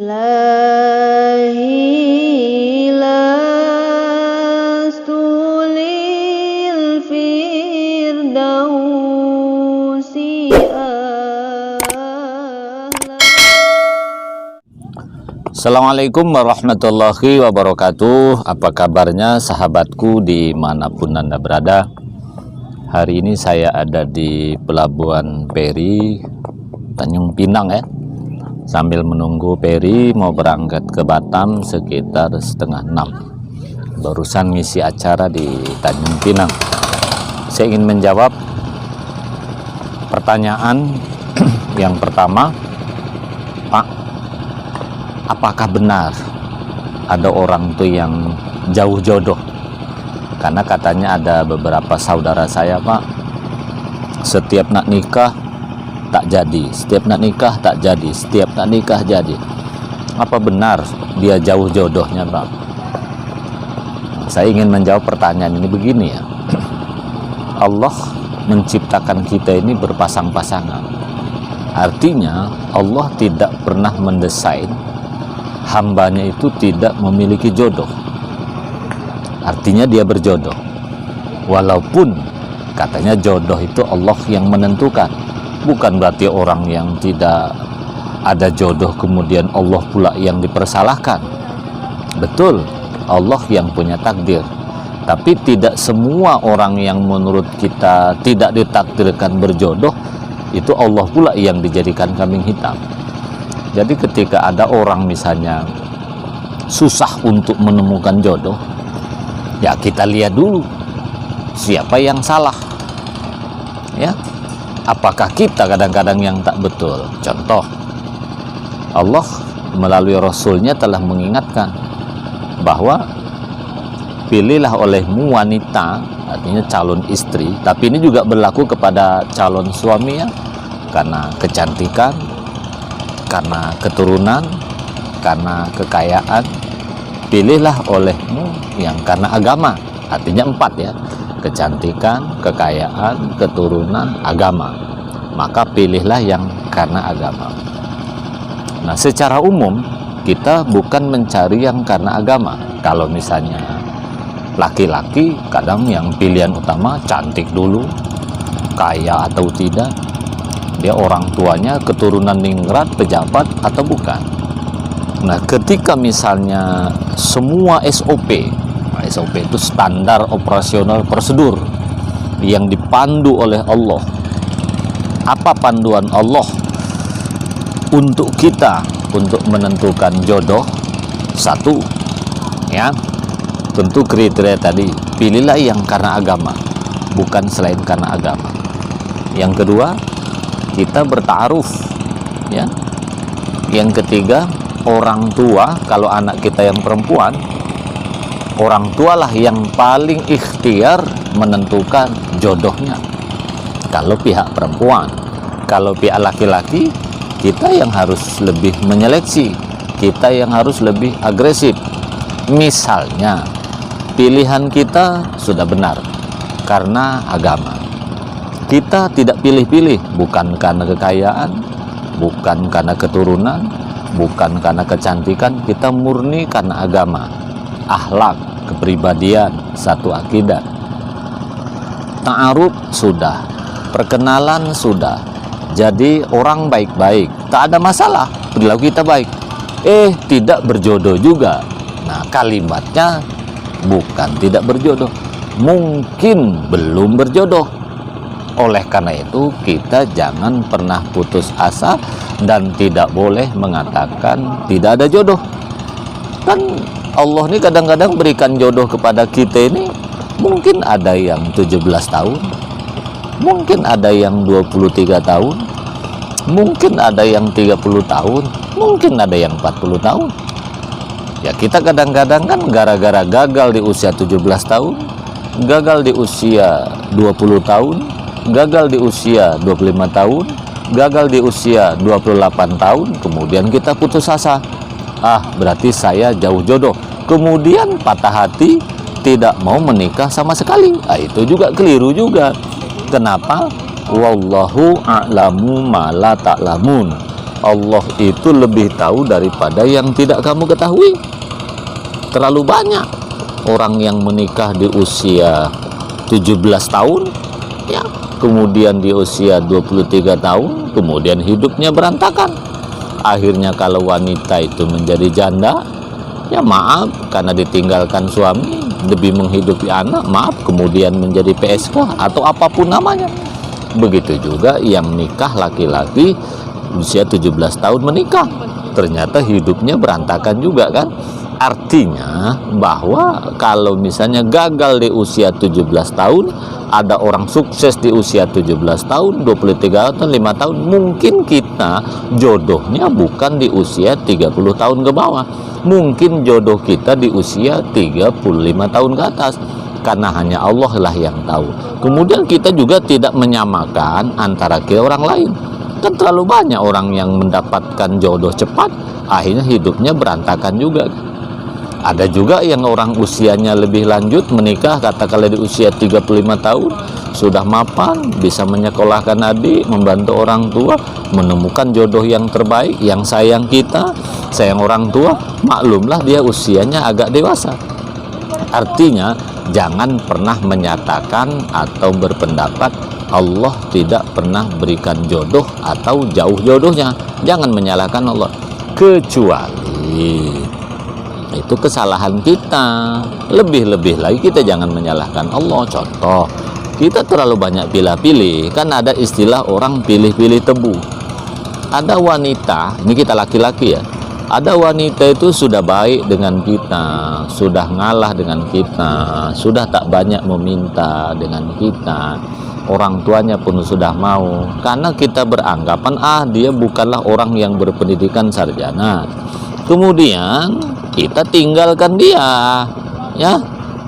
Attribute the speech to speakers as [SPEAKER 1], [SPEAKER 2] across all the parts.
[SPEAKER 1] Ilahi lastu lil firdausi
[SPEAKER 2] Assalamualaikum warahmatullahi wabarakatuh. Apa kabarnya sahabatku dimanapun Anda berada? Hari ini saya ada di Pelabuhan Peri Tanjung Pinang ya, sambil menunggu Peri mau berangkat ke Batam sekitar 5:30. Barusan ngisi acara di Tanjung Pinang. Saya ingin menjawab pertanyaan yang pertama. Pak, apakah benar ada orang tuh yang jauh jodoh? Karena katanya ada beberapa saudara saya, Pak, setiap nak nikah tak jadi, setiap nak nikah tak jadi, setiap nak nikah jadi. Apa benar dia jauh jodohnya, Pak? Saya ingin menjawab pertanyaan ini begini ya. Allah menciptakan kita ini berpasang-pasangan. Artinya Allah tidak pernah mendesain hambanya itu tidak memiliki jodoh. Artinya dia berjodoh. Walaupun katanya jodoh itu Allah yang menentukan. Bukan berarti orang yang tidak ada jodoh kemudian Allah pula yang dipersalahkan. Betul, Allah yang punya takdir. Tapi tidak semua orang yang menurut kita tidak ditakdirkan berjodoh itu Allah pula yang dijadikan kambing hitam. Jadi ketika ada orang misalnya susah untuk menemukan jodoh, ya kita lihat dulu siapa yang salah. Ya, apakah kita kadang-kadang yang tak betul? Contoh, Allah melalui Rasulnya telah mengingatkan bahwa pilihlah olehmu wanita, artinya calon istri, tapi ini juga berlaku kepada calon suami ya, karena kecantikan, karena keturunan, karena kekayaan. Pilihlah olehmu yang karena agama, artinya 4 ya, kecantikan, kekayaan, keturunan, agama. Maka pilihlah yang karena agama. Nah, secara umum kita bukan mencari yang karena agama. Kalau misalnya laki-laki, kadang yang pilihan utama cantik dulu, kaya atau tidak, dia orang tuanya keturunan ningrat, pejabat atau bukan. Nah, ketika misalnya semua SOP itu standar operasional prosedur yang dipandu oleh Allah. Apa panduan Allah untuk kita untuk menentukan jodoh? Satu, ya, tentu kriteria tadi, pilihlah yang karena agama, bukan selain karena agama. Yang kedua, kita bertaaruf, ya. Yang ketiga, orang tua, kalau anak kita yang perempuan, orang tualah yang paling ikhtiar menentukan jodohnya. Kalau pihak perempuan, kalau pihak laki-laki, kita yang harus lebih menyeleksi, kita yang harus lebih agresif. Misalnya, pilihan kita sudah benar karena agama. Kita tidak pilih-pilih, bukan karena kekayaan, bukan karena keturunan, bukan karena kecantikan, kita murni karena agama, akhlak, kepribadian, satu akidah. Ta'aruf sudah, perkenalan sudah, jadi orang baik-baik, tak ada masalah, perilaku kita baik. Tidak berjodoh juga. Nah, kalimatnya bukan tidak berjodoh, mungkin belum berjodoh. Oleh karena itu kita jangan pernah putus asa dan tidak boleh mengatakan tidak ada jodoh. Kan Allah ini kadang-kadang berikan jodoh kepada kita ini, mungkin ada yang 17 tahun, mungkin ada yang 23 tahun, mungkin ada yang 30 tahun, mungkin ada yang 40 tahun. Ya, kita kadang-kadang kan gara-gara gagal di usia 17 tahun, gagal di usia 20 tahun, gagal di usia 25 tahun, gagal di usia 28 tahun, kemudian kita putus asa. Berarti saya jauh jodoh. Kemudian patah hati, tidak mau menikah sama sekali. Itu juga keliru juga. Kenapa? Wallahu a'lamu ma la ta'lamun. Allah itu lebih tahu daripada yang tidak kamu ketahui. Terlalu banyak orang yang menikah di usia 17 tahun, ya, kemudian di usia 23 tahun, kemudian hidupnya berantakan. Akhirnya kalau wanita itu menjadi janda, ya maaf, karena ditinggalkan suami, lebih menghidupi anak, maaf, kemudian menjadi PSK atau apapun namanya. Begitu juga yang nikah laki-laki usia 17 tahun menikah, ternyata hidupnya berantakan juga kan. Artinya bahwa kalau misalnya gagal di usia 17 tahun, ada orang sukses di usia 17 tahun, 23 tahun, 5 tahun, mungkin kita jodohnya bukan di usia 30 tahun ke bawah. Mungkin jodoh kita di usia 35 tahun ke atas, karena hanya Allah lah yang tahu. Kemudian kita juga tidak menyamakan antara kita orang lain. Kan terlalu banyak orang yang mendapatkan jodoh cepat, akhirnya hidupnya berantakan juga. Ada juga yang orang usianya lebih lanjut menikah, katakanlah di usia 35 tahun, sudah mapan, bisa menyekolahkan adik, membantu orang tua, menemukan jodoh yang terbaik, yang sayang kita, sayang orang tua, maklumlah dia usianya agak dewasa. Artinya jangan pernah menyatakan atau berpendapat Allah tidak pernah berikan jodoh atau jauh jodohnya. Jangan menyalahkan Allah, kecuali itu kesalahan kita. Lebih-lebih lagi kita jangan menyalahkan Allah. Contoh, kita terlalu banyak pilih-pilih. Kan ada istilah orang pilih-pilih tebu. Ada wanita, ini kita laki-laki ya, ada wanita itu sudah baik dengan kita, sudah ngalah dengan kita, sudah tak banyak meminta dengan kita, orang tuanya pun sudah mau, karena kita beranggapan dia bukanlah orang yang berpendidikan sarjana. Kemudian kita tinggalkan dia, ya.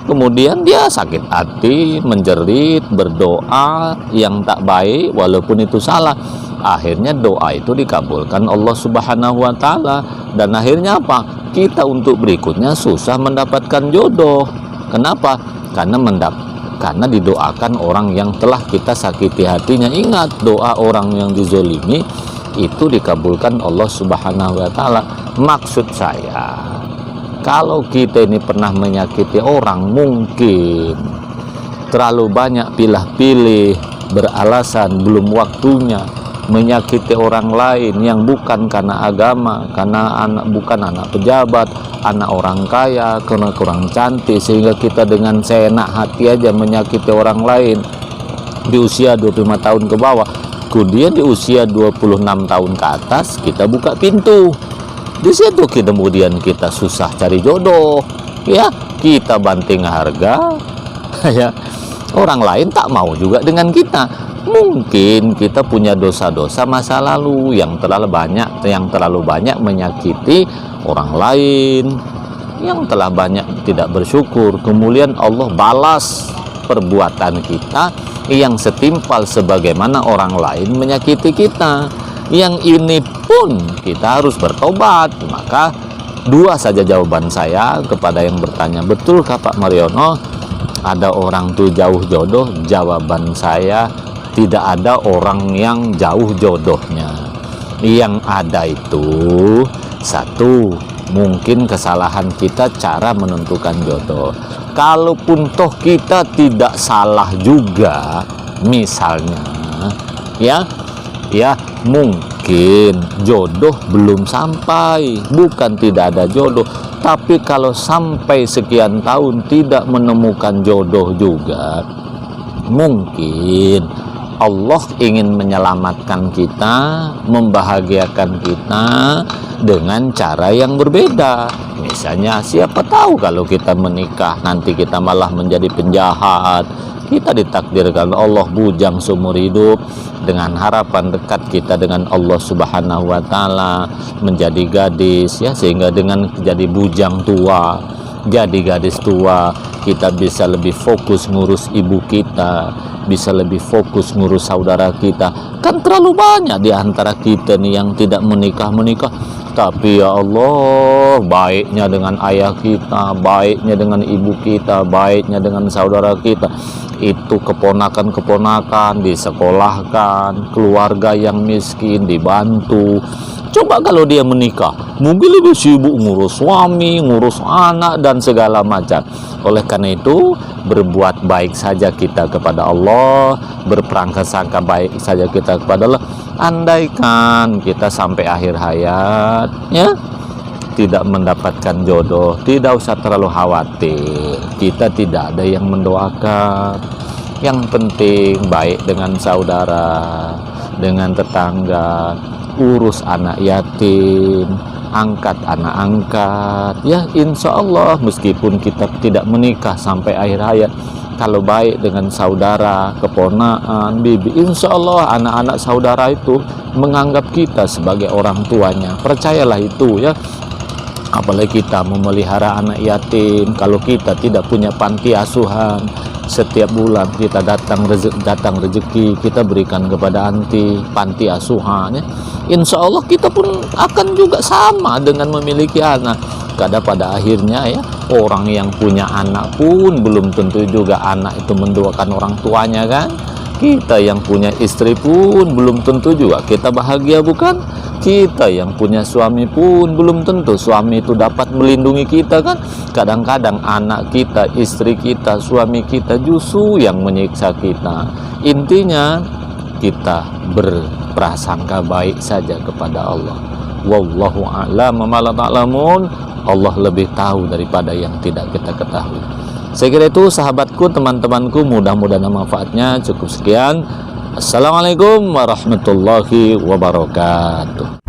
[SPEAKER 2] Kemudian dia sakit hati, menjerit, berdoa yang tak baik, walaupun itu salah. Akhirnya doa itu dikabulkan Allah Subhanahu wa Ta'ala, dan akhirnya apa? Kita untuk berikutnya susah mendapatkan jodoh. Kenapa? Karena didoakan orang yang telah kita sakiti hatinya. Ingat, doa orang yang dizolimi itu dikabulkan Allah Subhanahu wa Ta'ala. Maksud saya, kalau kita ini pernah menyakiti orang, mungkin terlalu banyak pilih-pilih, beralasan belum waktunya, menyakiti orang lain yang bukan karena agama, karena bukan anak pejabat, anak orang kaya, karena kurang cantik, sehingga kita dengan seenak hati aja menyakiti orang lain di usia 25 tahun ke bawah. Kemudian di usia 26 tahun ke atas kita buka pintu. Di situ kemudian kita susah cari jodoh, ya, kita banting harga, ya, orang lain tak mau juga dengan kita. Mungkin kita punya dosa-dosa masa lalu yang terlalu banyak menyakiti orang lain, yang telah banyak tidak bersyukur. Kemudian Allah balas perbuatan kita yang setimpal sebagaimana orang lain menyakiti kita. Yang ini pun kita harus bertobat. Maka dua saja jawaban saya kepada yang bertanya, betulkah Pak Mariono ada orang tuh jauh jodoh? Jawaban saya, tidak ada orang yang jauh jodohnya. Yang ada itu satu, mungkin kesalahan kita cara menentukan jodoh. Kalaupun toh kita tidak salah juga, misalnya ya mungkin jodoh belum sampai, bukan tidak ada jodoh, tapi kalau sampai sekian tahun tidak menemukan jodoh juga, mungkin Allah ingin menyelamatkan kita, membahagiakan kita dengan cara yang berbeda. Misalnya, siapa tahu kalau kita menikah nanti kita malah menjadi penjahat. Kita ditakdirkan Allah bujang seumur hidup, dengan harapan dekat kita dengan Allah Subhanahu wa Ta'ala, menjadi gadis, ya, sehingga dengan jadi bujang tua, jadi gadis tua, kita bisa lebih fokus ngurus ibu kita, bisa lebih fokus ngurus saudara kita. Kan terlalu banyak di antara kita nih yang tidak menikah, tapi ya Allah, baiknya dengan ayah kita, baiknya dengan ibu kita, baiknya dengan saudara kita, itu keponakan-keponakan disekolahkan, keluarga yang miskin dibantu, Coba kalau dia menikah, mungkin lebih sibuk ngurus suami, ngurus anak, dan segala macam. Oleh karena itu, berbuat baik saja kita kepada Allah, berprasangka baik saja kita kepada Allah. Andaikan kita sampai akhir hayat, ya, tidak mendapatkan jodoh, tidak usah terlalu khawatir. Kita tidak ada yang mendoakan. Yang penting baik dengan saudara, dengan tetangga, urus anak yatim, angkat anak angkat, ya insya Allah meskipun kita tidak menikah sampai akhir hayat, kalau baik dengan saudara, keponakan, bibi, insya Allah anak-anak saudara itu menganggap kita sebagai orang tuanya. Percayalah itu, ya. Apalagi kita memelihara anak yatim, kalau kita tidak punya panti asuhan, setiap bulan kita datang rezeki kita berikan kepada panti asuhan, ya. Insya Allah kita pun akan juga sama dengan memiliki anak. Karena pada akhirnya, ya, orang yang punya anak pun belum tentu juga anak itu mendoakan orang tuanya, kan. Kita yang punya istri pun belum tentu juga kita bahagia, bukan? Kita yang punya suami pun belum tentu suami itu dapat melindungi kita, kan. Kadang-kadang anak kita, istri kita, suami kita justru yang menyiksa kita. Intinya kita berprasangka baik saja kepada Allah. Wallahu a'lam bima ta'lamun. Allah lebih tahu daripada yang tidak kita ketahui. Saya kira itu sahabatku, teman-temanku, mudah-mudahan manfaatnya. Cukup sekian. Assalamualaikum warahmatullahi wabarakatuh.